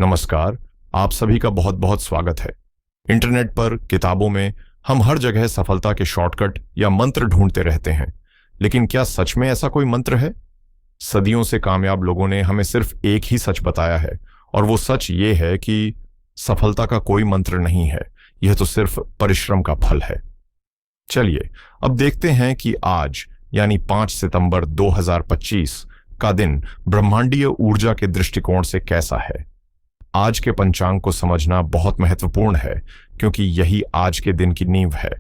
नमस्कार। आप सभी का बहुत बहुत स्वागत है। इंटरनेट पर, किताबों में हम हर जगह सफलता के शॉर्टकट या मंत्र ढूंढते रहते हैं, लेकिन क्या सच में ऐसा कोई मंत्र है? सदियों से कामयाब लोगों ने हमें सिर्फ एक ही सच बताया है, और वो सच ये है कि सफलता का कोई मंत्र नहीं है, यह तो सिर्फ परिश्रम का फल है। चलिए अब देखते हैं कि आज यानी 5 सितंबर 2025 का दिन ब्रह्मांडीय ऊर्जा के दृष्टिकोण से कैसा है। आज के पंचांग को समझना बहुत महत्वपूर्ण है, क्योंकि यही आज के दिन की नींव है।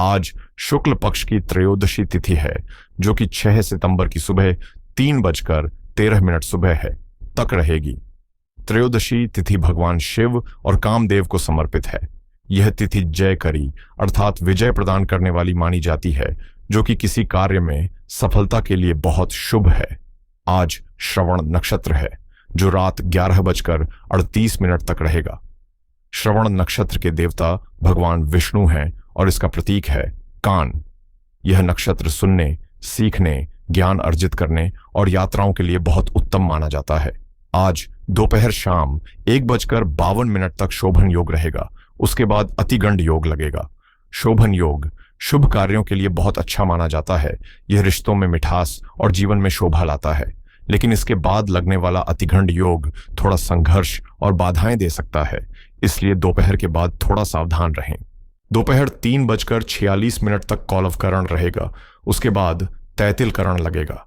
आज शुक्ल पक्ष की त्रयोदशी तिथि है, जो कि 6 सितंबर की सुबह 3:13 सुबह है तक रहेगी। त्रयोदशी तिथि भगवान शिव और कामदेव को समर्पित है। यह तिथि जयकरी अर्थात विजय प्रदान करने वाली मानी जाती है, जो कि किसी कार्य में सफलता के लिए बहुत शुभ है। आज श्रवण नक्षत्र है, जो रात 11:38 तक रहेगा। श्रवण नक्षत्र के देवता भगवान विष्णु हैं और इसका प्रतीक है कान। यह नक्षत्र सुनने, सीखने, ज्ञान अर्जित करने और यात्राओं के लिए बहुत उत्तम माना जाता है। आज दोपहर शाम 1:52 तक शोभन योग रहेगा। उसके बाद अतिगंड योग लगेगा। शोभन योग शुभ कार्यों के लिए बहुत अच्छा माना जाता है। यह रिश्तों में मिठास और जीवन में शोभा लाता है, लेकिन इसके बाद लगने वाला अतिगंड योग थोड़ा संघर्ष और बाधाएं दे सकता है, इसलिए दोपहर के बाद थोड़ा सावधान रहें। दोपहर 3:46 तक कौलवकरण रहेगा। उसके बाद तैतिल करण लगेगा।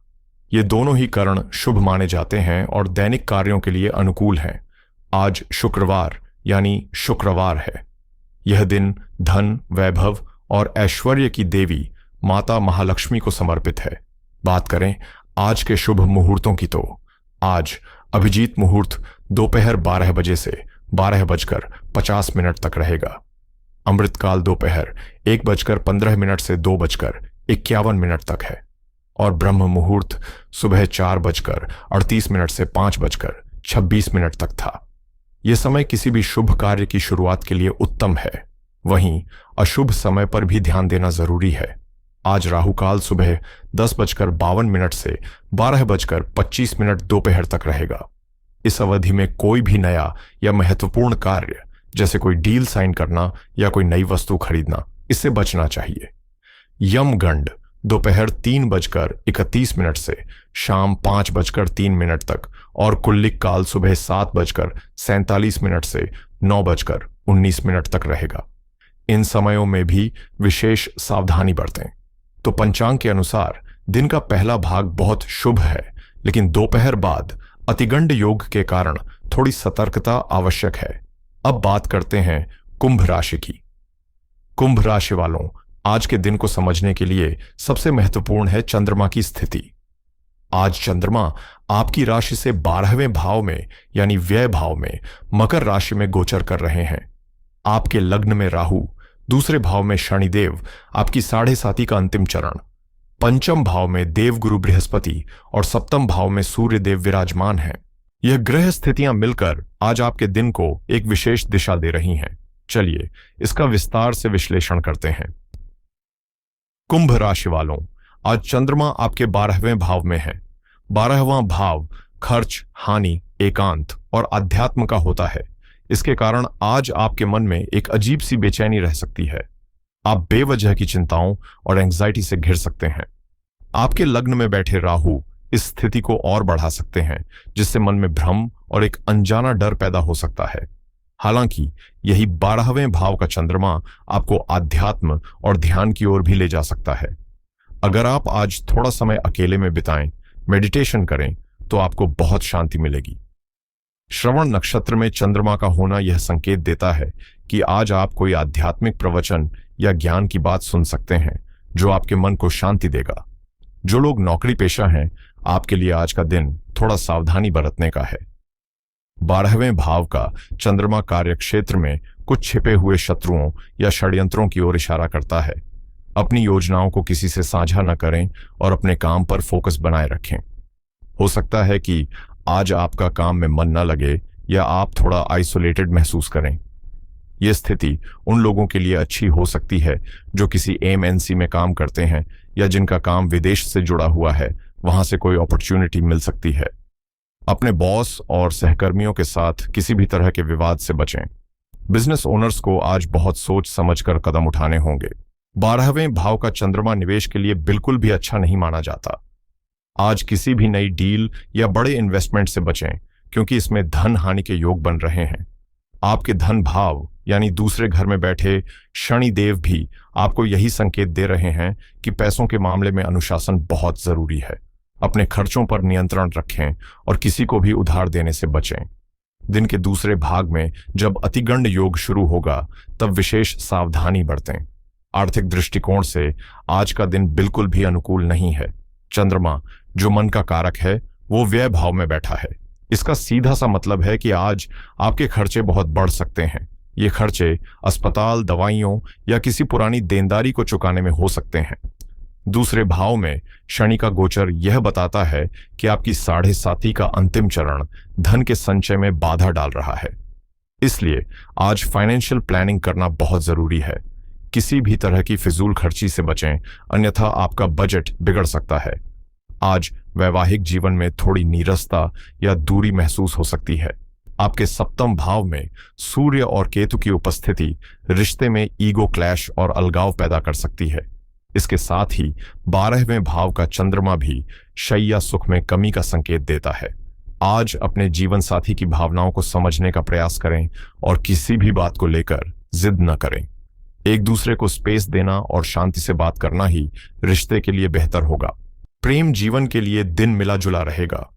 ये दोनों ही करण शुभ माने जाते हैं और दैनिक कार्यों के लिए अनुकूल हैं। आज शुक्रवार यानी शुक्रवार है। यह दिन धन, वैभव और ऐश्वर्य की देवी माता महालक्ष्मी को समर्पित है। बात करें आज के शुभ मुहूर्तों की, तो आज अभिजीत मुहूर्त दोपहर 12 बजे से 12:50 तक रहेगा। अमृतकाल दोपहर 1:15 से 2:51 तक है और ब्रह्म मुहूर्त सुबह 4:38 से 5:26 तक था। यह समय किसी भी शुभ कार्य की शुरुआत के लिए उत्तम है। वहीं अशुभ समय पर भी ध्यान देना जरूरी है। आज राहुकाल सुबह 10:52 से 12:25 दोपहर तक रहेगा। इस अवधि में कोई भी नया या महत्वपूर्ण कार्य, जैसे कोई डील साइन करना या कोई नई वस्तु खरीदना, इससे बचना चाहिए। यमगंड दोपहर 3:31 से शाम 5:03 तक और कुल्लिक काल सुबह 7:47 से 9:19 तक रहेगा। इन समयों में भी विशेष सावधानी बरतें। तो पंचांग के अनुसार दिन का पहला भाग बहुत शुभ है, लेकिन दोपहर बाद अतिगंड योग के कारण थोड़ी सतर्कता आवश्यक है। अब बात करते हैं कुंभ राशि की। कुंभ राशि वालों, आज के दिन को समझने के लिए सबसे महत्वपूर्ण है चंद्रमा की स्थिति। आज चंद्रमा आपकी राशि से 12वें भाव में यानी व्यय भाव में मकर राशि में गोचर कर रहे हैं। आपके लग्न में राहु, दूसरे भाव में शनिदेव आपकी 7.5 का अंतिम चरण, पंचम भाव में देवगुरु बृहस्पति और सप्तम भाव में सूर्यदेव विराजमान हैं। यह ग्रह स्थितियां मिलकर आज आपके दिन को एक विशेष दिशा दे रही हैं। चलिए इसका विस्तार से विश्लेषण करते हैं। कुंभ राशि वालों, आज चंद्रमा आपके 12वें भाव में है। 12वां भाव खर्च, हानि, एकांत और अध्यात्म का होता है। इसके कारण आज आपके मन में एक अजीब सी बेचैनी रह सकती है। आप बेवजह की चिंताओं और एंग्जाइटी से घिर सकते हैं। आपके लग्न में बैठे राहु इस स्थिति को और बढ़ा सकते हैं, जिससे मन में भ्रम और एक अनजाना डर पैदा हो सकता है। हालांकि यही 12वें भाव का चंद्रमा आपको आध्यात्म और ध्यान की ओर भी ले जा सकता है। अगर आप आज थोड़ा समय अकेले में बिताएं, मेडिटेशन करें, तो आपको बहुत शांति मिलेगी। श्रवण नक्षत्र में चंद्रमा का होना यह संकेत देता है कि आज आप कोई आध्यात्मिक प्रवचन या ज्ञान की बात सुन सकते हैं, जो आपके मन को शांति देगा। जो लोग नौकरी पेशा हैं, आपके लिए आज का दिन थोड़ा सावधानी बरतने का है। 12वें भाव का चंद्रमा कार्य क्षेत्र में कुछ छिपे हुए शत्रुओं या षड्यंत्रों की ओर इशारा करता है। अपनी योजनाओं को किसी से साझा न करें और अपने काम पर फोकस बनाए रखें। हो सकता है कि आज आपका काम में मन न लगे या आप थोड़ा आइसोलेटेड महसूस करें। यह स्थिति उन लोगों के लिए अच्छी हो सकती है जो किसी एमएनसी में काम करते हैं या जिनका काम विदेश से जुड़ा हुआ है, वहां से कोई अपॉर्चुनिटी मिल सकती है। अपने बॉस और सहकर्मियों के साथ किसी भी तरह के विवाद से बचें। बिजनेस ओनर्स को आज बहुत सोच समझकर कदम उठाने होंगे। 12वें भाव का चंद्रमा निवेश के लिए बिल्कुल भी अच्छा नहीं माना जाता। आज किसी भी नई डील या बड़े इन्वेस्टमेंट से बचें, क्योंकि इसमें धन हानि के योग बन रहे हैं। आपके धन भाव यानी दूसरे घर में बैठे शनि देव भी आपको यही संकेत दे रहे हैं कि पैसों के मामले में अनुशासन बहुत जरूरी है। अपने खर्चों पर नियंत्रण रखें और किसी को भी उधार देने से बचें। दिन के दूसरे भाग में जब अतिगंड योग शुरू होगा तब विशेष सावधानी बरतें। आर्थिक दृष्टिकोण से आज का दिन बिल्कुल भी अनुकूल नहीं है। चंद्रमा जो मन का कारक है वो व्यय भाव में बैठा है। इसका सीधा सा मतलब है कि आज आपके खर्चे बहुत बढ़ सकते हैं। ये खर्चे अस्पताल, दवाइयों या किसी पुरानी देनदारी को चुकाने में हो सकते हैं। दूसरे भाव में शनि का गोचर यह बताता है कि आपकी 7.5 का अंतिम चरण धन के संचय में बाधा डाल रहा है। इसलिए आज फाइनेंशियल प्लानिंग करना बहुत जरूरी है। किसी भी तरह की फिजूल खर्ची से बचें, अन्यथा आपका बजट बिगड़ सकता है। आज वैवाहिक जीवन में थोड़ी नीरसता या दूरी महसूस हो सकती है। आपके सप्तम भाव में सूर्य और केतु की उपस्थिति रिश्ते में ईगो क्लैश और अलगाव पैदा कर सकती है। इसके साथ ही 12वें भाव का चंद्रमा भी शैया सुख में कमी का संकेत देता है। आज अपने जीवन साथी की भावनाओं को समझने का प्रयास करें और किसी भी बात को लेकर जिद न करें। एक दूसरे को स्पेस देना और शांति से बात करना ही रिश्ते के लिए बेहतर होगा। प्रेम जीवन के लिए दिन मिला जुला रहेगा।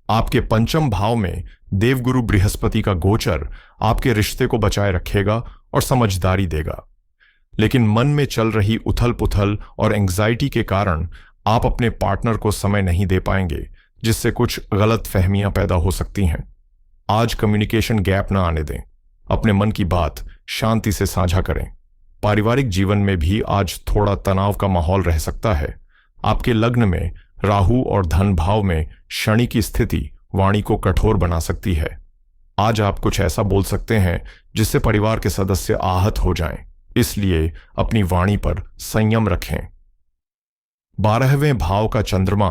आपके पंचम भाव में देवगुरु बृहस्पति का गोचर आपके रिश्ते को बचाए रखेगा और समझदारी देगा। लेकिन मन में चल रही उथल पुथल और एंग्जाइटी के कारण आप अपने पार्टनर को समय नहीं दे पाएंगे, जिससे कुछ गलत फहमियां पैदा हो सकती हैं। आज कम्युनिकेशन गैप ना आने दें। अपने मन की बात शांति से साझा करें। पारिवारिक जीवन में भी आज थोड़ा तनाव का माहौल रह सकता है। आपके लग्न में राहु और धन भाव में शनि की स्थिति वाणी को कठोर बना सकती है। आज आप कुछ ऐसा बोल सकते हैं जिससे परिवार के सदस्य आहत हो जाएं, इसलिए अपनी वाणी पर संयम रखें। 12वें भाव का चंद्रमा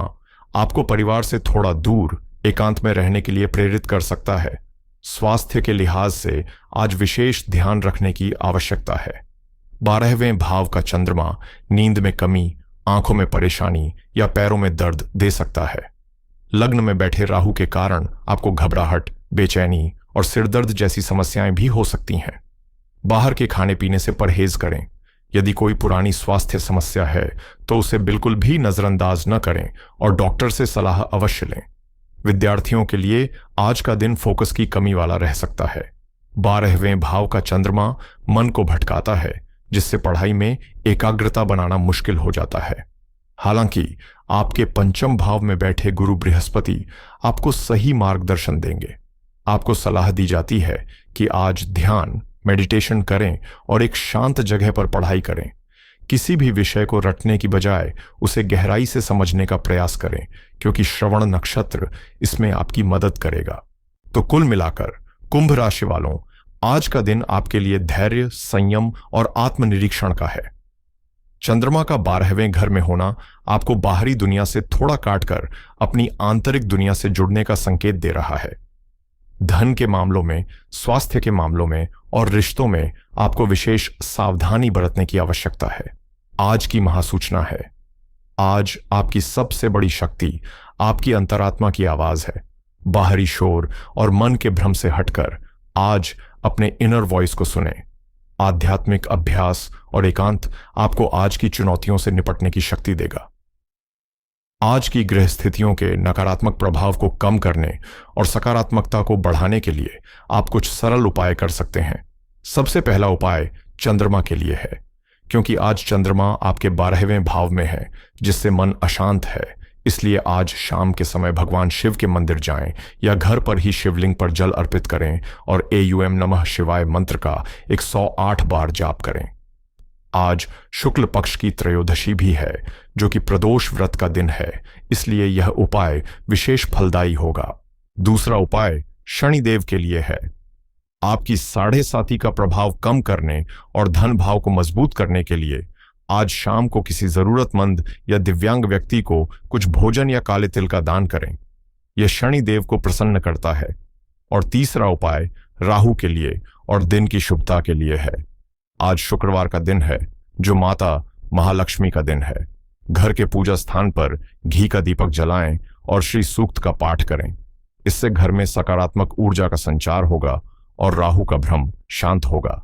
आपको परिवार से थोड़ा दूर एकांत में रहने के लिए प्रेरित कर सकता है। स्वास्थ्य के लिहाज से आज विशेष ध्यान रखने की आवश्यकता है। 12वें भाव का चंद्रमा नींद में कमी, आंखों में परेशानी या पैरों में दर्द दे सकता है। लग्न में बैठे राहु के कारण आपको घबराहट, बेचैनी और सिरदर्द जैसी समस्याएं भी हो सकती हैं। बाहर के खाने पीने से परहेज करें। यदि कोई पुरानी स्वास्थ्य समस्या है तो उसे बिल्कुल भी नजरअंदाज न करें और डॉक्टर से सलाह अवश्य लें। विद्यार्थियों के लिए आज का दिन फोकस की कमी वाला रह सकता है। 12वें भाव का चंद्रमा मन को भटकाता है, जिससे पढ़ाई में एकाग्रता बनाना मुश्किल हो जाता है। हालांकि आपके पंचम भाव में बैठे गुरु बृहस्पति आपको सही मार्गदर्शन देंगे। आपको सलाह दी जाती है कि आज ध्यान, मेडिटेशन करें और एक शांत जगह पर पढ़ाई करें। किसी भी विषय को रटने की बजाय उसे गहराई से समझने का प्रयास करें, क्योंकि श्रवण नक्षत्र इसमें आपकी मदद करेगा। तो कुल मिलाकर कुंभ राशि वालों, आज का दिन आपके लिए धैर्य, संयम और आत्मनिरीक्षण का है। चंद्रमा का 12वें घर में होना आपको बाहरी दुनिया से थोड़ा काटकर अपनी आंतरिक दुनिया से जुड़ने का संकेत दे रहा है। धन के मामलों में, स्वास्थ्य के मामलों में और रिश्तों में आपको विशेष सावधानी बरतने की आवश्यकता है। आज की महासूचना है। आज आपकी सबसे बड़ी शक्ति आपकी अंतरात्मा की आवाज है। बाहरी शोर और मन के भ्रम से हटकर आज अपने इनर वॉइस को सुने। आध्यात्मिक अभ्यास और एकांत आपको आज की चुनौतियों से निपटने की शक्ति देगा। आज की ग्रह स्थितियों के नकारात्मक प्रभाव को कम करने और सकारात्मकता को बढ़ाने के लिए आप कुछ सरल उपाय कर सकते हैं। सबसे पहला उपाय चंद्रमा के लिए है, क्योंकि आज चंद्रमा आपके 12वें भाव में है, जिससे मन अशांत है। इसलिए आज शाम के समय भगवान शिव के मंदिर जाएं या घर पर ही शिवलिंग पर जल अर्पित करें और AUM नमः शिवाय मंत्र का 108 बार जाप करें। आज शुक्ल पक्ष की त्रयोदशी भी है, जो कि प्रदोष व्रत का दिन है, इसलिए यह उपाय विशेष फलदायी होगा। दूसरा उपाय शनिदेव के लिए है। आपकी 7.5 का प्रभाव कम करने और धन भाव को मजबूत करने के लिए आज शाम को किसी जरूरतमंद या दिव्यांग व्यक्ति को कुछ भोजन या काले तिल का दान करें। यह शनिदेव को प्रसन्न करता है। और तीसरा उपाय राहु के लिए और दिन की शुभता के लिए है। आज शुक्रवार का दिन है, जो माता महालक्ष्मी का दिन है। घर के पूजा स्थान पर घी का दीपक जलाएं और श्री सूक्त का पाठ करें। इससे घर में सकारात्मक ऊर्जा का संचार होगा और राहु का भ्रम शांत होगा।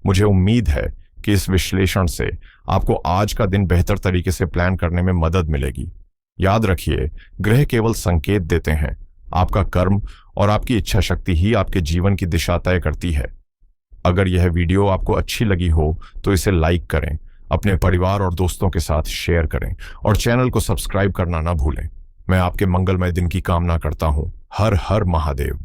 मुझे उम्मीद है कि इस विश्लेषण से आपको आज का दिन बेहतर तरीके से प्लान करने में मदद मिलेगी। याद रखिए, ग्रह केवल संकेत देते हैं। आपका कर्म और आपकी इच्छा शक्ति ही आपके जीवन की दिशा तय करती है। अगर यह वीडियो आपको अच्छी लगी हो तो इसे लाइक करें, अपने परिवार और दोस्तों के साथ शेयर करें और चैनल को सब्सक्राइब करना ना भूलें। मैं आपके मंगलमय दिन की कामना करता हूं। हर हर महादेव।